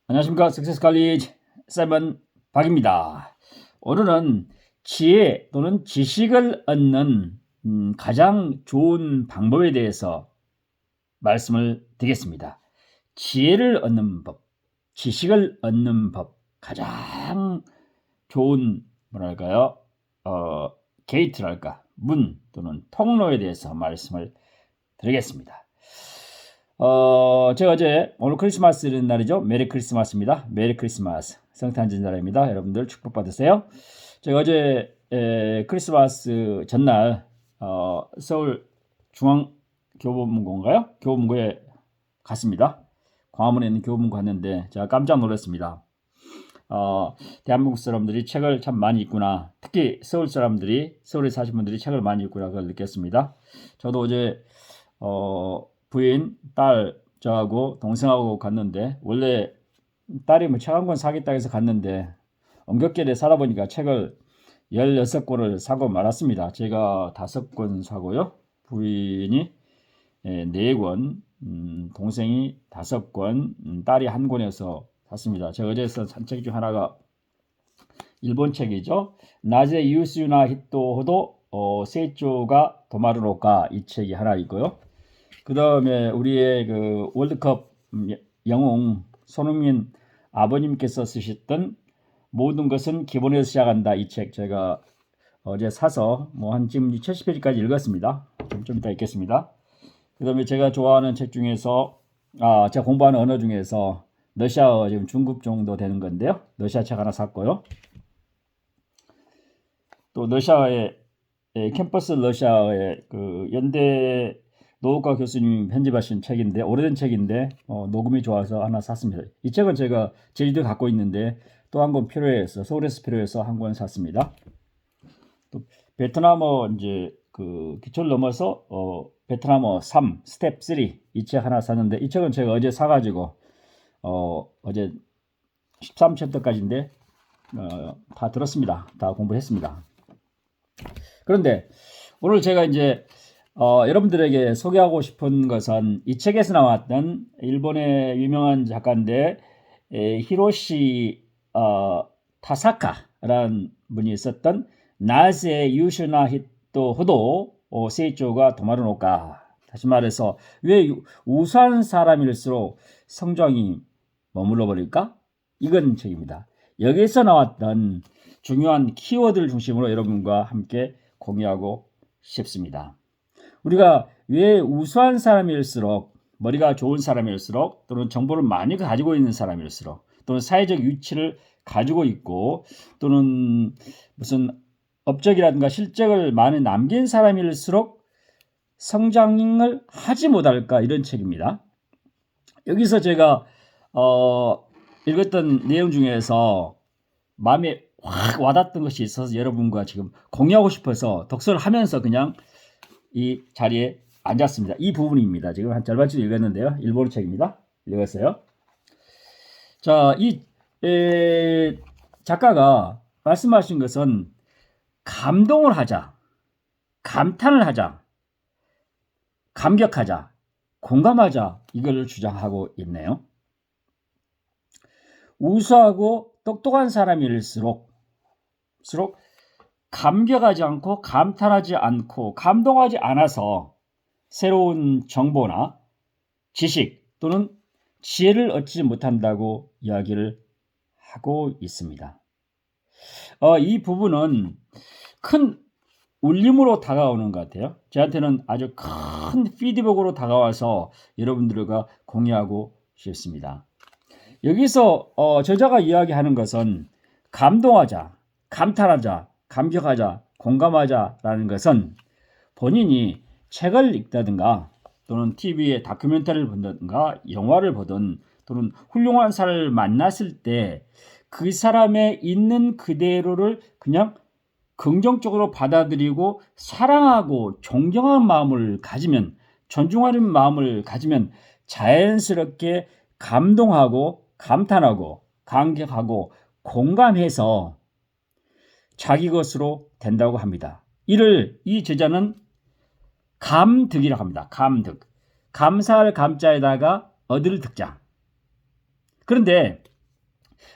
안녕하십니까. 석세스 칼리지 세븐 박입니다. 오늘은 지혜 또는 지식을 얻는 가장 좋은 방법에 대해서 말씀을 드리겠습니다. 지혜를 얻는 법, 지식을 얻는 법, 가장 좋은 뭐랄까요? 게이트랄까, 문 또는 통로에 대해서 말씀을 드리겠습니다. 제가 오늘 크리스마스는 날이죠. 메리 크리스마스입니다. 메리 크리스마스. 성탄절입니다. 여러분들 축복 받으세요. 제가 어제 크리스마스 전날 서울 중앙교보문고인가요? 교보문고에 갔습니다. 광화문에 있는 교보문고 갔는데 제가 깜짝 놀랐습니다. 대한민국 사람들이 책을 참 많이 읽구나. 특히 서울 사람들이, 서울에 사신 분들이 책을 많이 읽구나, 그걸 느꼈습니다. 저도 어제 부인, 딸, 저하고 동생하고 갔는데, 원래 딸이 책 한 권 사겠다 해서 갔는데 엉겹결에 사다 보니까 책을 16권을 사고 말았습니다. 제가 5권 사고요, 부인이 4권, 동생이 5권, 딸이 1권에서 샀습니다. 제가 어제 산 책 중 하나가 일본 책이죠. 나제 이웃유나 히토호도 세이초가 도마르노까, 이 책이 하나 있고요. 그 다음에 우리의 그 월드컵 영웅 손흥민 아버님께서 쓰셨던 모든 것은 기본에서 시작한다, 이 책 제가 어제 사서 한 지금 70페이지까지 읽었습니다. 좀 이따 읽겠습니다. 그 다음에 제가 좋아하는 책 중에서 제가 공부하는 언어 중에서 러시아어, 지금 중급 정도 되는 건데요, 러시아 책 하나 샀고요. 또 러시아의 캠퍼스 러시아의 그 연대 노후과 교수님이 편집하신 책인데, 오래된 책인데 녹음이 좋아서 하나 샀습니다. 이 책은 제가 제주도에 갖고 있는데 또 한 권 필요해서, 서울에서 필요해서 한 권 샀습니다. 또 베트남어 이제 그 기초를 넘어서 베트남어 3 스텝 3, 이 책 하나 샀는데, 이 책은 제가 어제 사가지고 어제 13챕터까지인데 다 들었습니다. 다 공부했습니다. 그런데 오늘 제가 이제 여러분들에게 소개하고 싶은 것은 이 책에서 나왔던 일본의 유명한 작가인데 히로시 타사카라는 분이 썼던 나제 유슈나 히토 호도 세이초가 도마르노까. 다시 말해서, 왜 우수한 사람일수록 성장이 머물러 버릴까? 이건 책입니다. 여기에서 나왔던 중요한 키워드를 중심으로 여러분과 함께 공유하고 싶습니다. 우리가 왜 우수한 사람일수록, 머리가 좋은 사람일수록, 또는 정보를 많이 가지고 있는 사람일수록, 또는 사회적 위치를 가지고 있고, 또는 무슨 업적이라든가 실적을 많이 남긴 사람일수록 성장을 하지 못할까, 이런 책입니다. 여기서 제가 읽었던 내용 중에서 마음에 확 와닿던 것이 있어서 여러분과 지금 공유하고 싶어서 독서를 하면서 그냥 이 자리에 앉았습니다. 이 부분입니다. 지금 한 절반쯤 읽었는데요. 일본어 책입니다. 읽었어요. 자, 이 작가가 말씀하신 것은 감동을 하자, 감탄을 하자, 감격하자, 공감하자, 이걸 주장하고 있네요. 우수하고 똑똑한 사람일수록 감격하지 않고, 감탄하지 않고, 감동하지 않아서 새로운 정보나 지식 또는 지혜를 얻지 못한다고 이야기를 하고 있습니다. 이 부분은 큰 울림으로 다가오는 것 같아요. 저한테는 아주 큰 피드백으로 다가와서 여러분들과 공유하고 싶습니다. 여기서 저자가 이야기하는 것은 감동하자, 감탄하자, 감격하자, 공감하자라는 것은 본인이 책을 읽다든가, 또는 TV에 다큐멘터리를 본다든가, 영화를 보든, 또는 훌륭한 사람을 만났을 때 그 사람의 있는 그대로를 그냥 긍정적으로 받아들이고 사랑하고 존경하는 마음을 가지면, 존중하는 마음을 가지면 자연스럽게 감동하고 감탄하고 감격하고 공감해서 자기 것으로 된다고 합니다. 이를 이 저자는 감득이라고 합니다. 감득. 감사할 감자에다가 얻을 득자. 그런데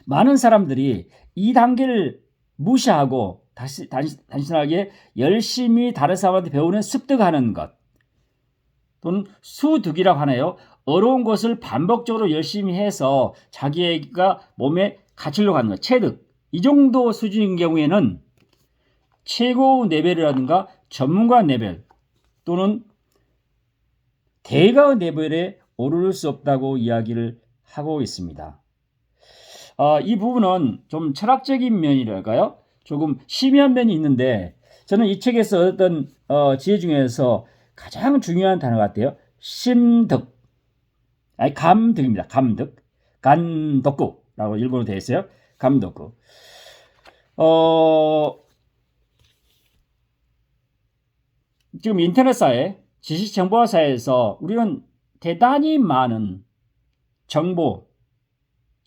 많은 사람들이 이 단계를 무시하고 단순하게 열심히 다른 사람한테 배우는 습득하는 것 또는 수득이라고 하나요? 어려운 것을 반복적으로 열심히 해서 자기가 몸에 갖추려고 하는 것, 체득. 이 정도 수준인 경우에는 최고 레벨이라든가 전문가 레벨 또는 대가 레벨에 오를 수 없다고 이야기를 하고 있습니다. 이 부분은 좀 철학적인 면이랄까요? 조금 심의한 면이 있는데 저는 이 책에서 얻었던 지혜 중에서 가장 중요한 단어 같아요. 심득. 아니 감득입니다. 감득. 간덕구라고 일본어로 되어 있어요. 감덕구. 지금 인터넷 사회, 지식 정보화 사회에서 우리는 대단히 많은 정보,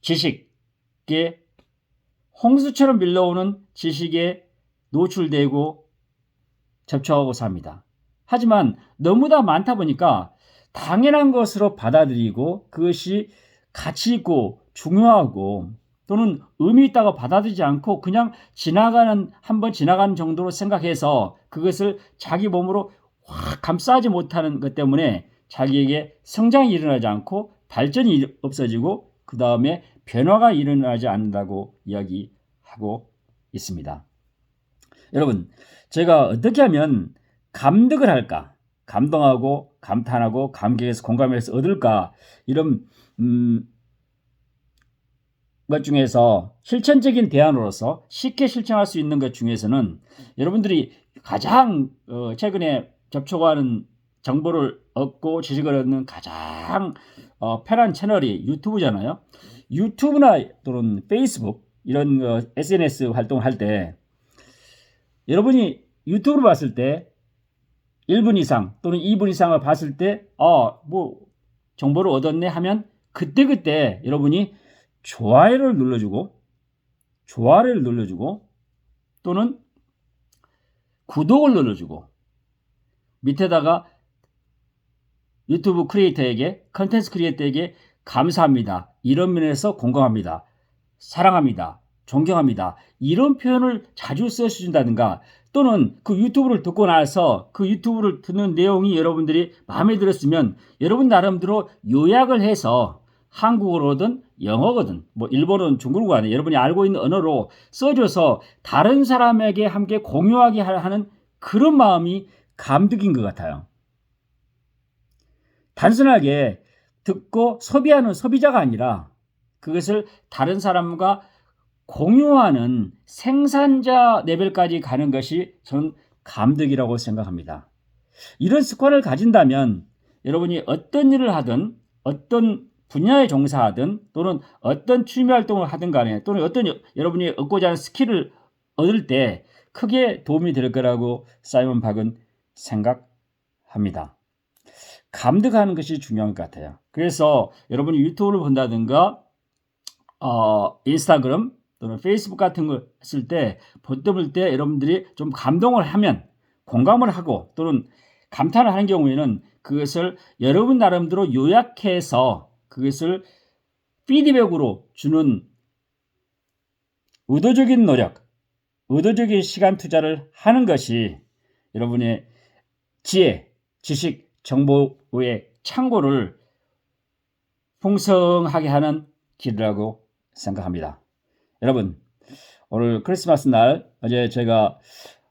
지식에 홍수처럼 밀려오는 지식에 노출되고 접촉하고 삽니다. 하지만 너무나 많다 보니까 당연한 것으로 받아들이고 그것이 가치 있고 중요하고 또는 의미 있다고 받아들이지 않고 그냥 한번 지나가는 정도로 생각해서 그것을 자기 몸으로 확 감싸지 못하는 것 때문에 자기에게 성장이 일어나지 않고 발전이 없어지고 그 다음에 변화가 일어나지 않는다고 이야기하고 있습니다. 여러분, 제가 어떻게 하면 감득을 할까? 감동하고 감탄하고 감격해서 공감해서 얻을까? 이런 것 중에서 실천적인 대안으로서 쉽게 실천할 수 있는 것 중에서는 여러분들이 가장 최근에 접촉하는 정보를 얻고 지식을 얻는 가장 편한 채널이 유튜브잖아요. 유튜브나 또는 페이스북 이런 SNS 활동을 할 때 여러분이 유튜브를 봤을 때 1분 이상 또는 2분 이상을 봤을 때 뭐 정보를 얻었네 하면 그때 여러분이 좋아요를 눌러주고 또는 구독을 눌러주고 밑에다가 유튜브 크리에이터에게 컨텐츠 크리에이터에게 감사합니다. 이런 면에서 공감합니다. 사랑합니다. 존경합니다. 이런 표현을 자주 써주신다든가 또는 그 유튜브를 듣고 나서 그 유튜브를 듣는 내용이 여러분들이 마음에 들었으면 여러분 나름대로 요약을 해서 한국어로든 영어거든 뭐 일본어든 중국어가 아니라 여러분이 알고 있는 언어로 써줘서 다른 사람에게 함께 공유하게 하는 그런 마음이 감득인 것 같아요. 단순하게 듣고 소비하는 소비자가 아니라 그것을 다른 사람과 공유하는 생산자 레벨까지 가는 것이 저는 감득이라고 생각합니다. 이런 습관을 가진다면 여러분이 어떤 일을 하든 어떤 분야에 종사하든 또는 어떤 취미 활동을 하든 간에 또는 어떤 여러분이 얻고자 하는 스킬을 얻을 때 크게 도움이 될 거라고 사이먼 박은 생각합니다. 감득하는 것이 중요한 것 같아요. 그래서 여러분이 유튜브를 본다든가 인스타그램 또는 페이스북 같은 걸 했을 때 볼 때 여러분들이 좀 감동을 하면 공감을 하고 또는 감탄을 하는 경우에는 그것을 여러분 나름대로 요약해서 그것을 피드백으로 주는 의도적인 노력, 의도적인 시간 투자를 하는 것이 여러분의 지혜, 지식, 정보의 창고를 풍성하게 하는 길이라고 생각합니다. 여러분, 오늘 크리스마스 날 어제 제가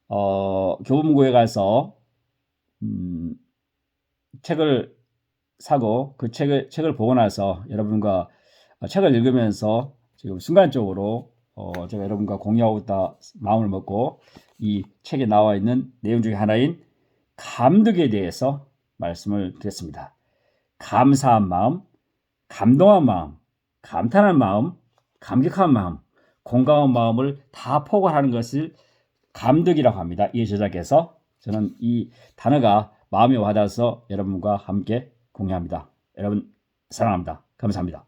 교보문고에 가서 책을 사고 그 책을 보고 나서 여러분과 책을 읽으면서 지금 순간적으로 제가 여러분과 공유하고 있다 마음을 먹고 이 책에 나와 있는 내용 중에 하나인 감득에 대해서 말씀을 드렸습니다. 감사한 마음, 감동한 마음, 감탄한 마음, 감격한 마음, 공감한 마음을 다 포괄하는 것을 감득이라고 합니다. 이 저자께서 저는 이 단어가 마음에 와닿아서 여러분과 함께 공유합니다. 여러분 사랑합니다. 감사합니다.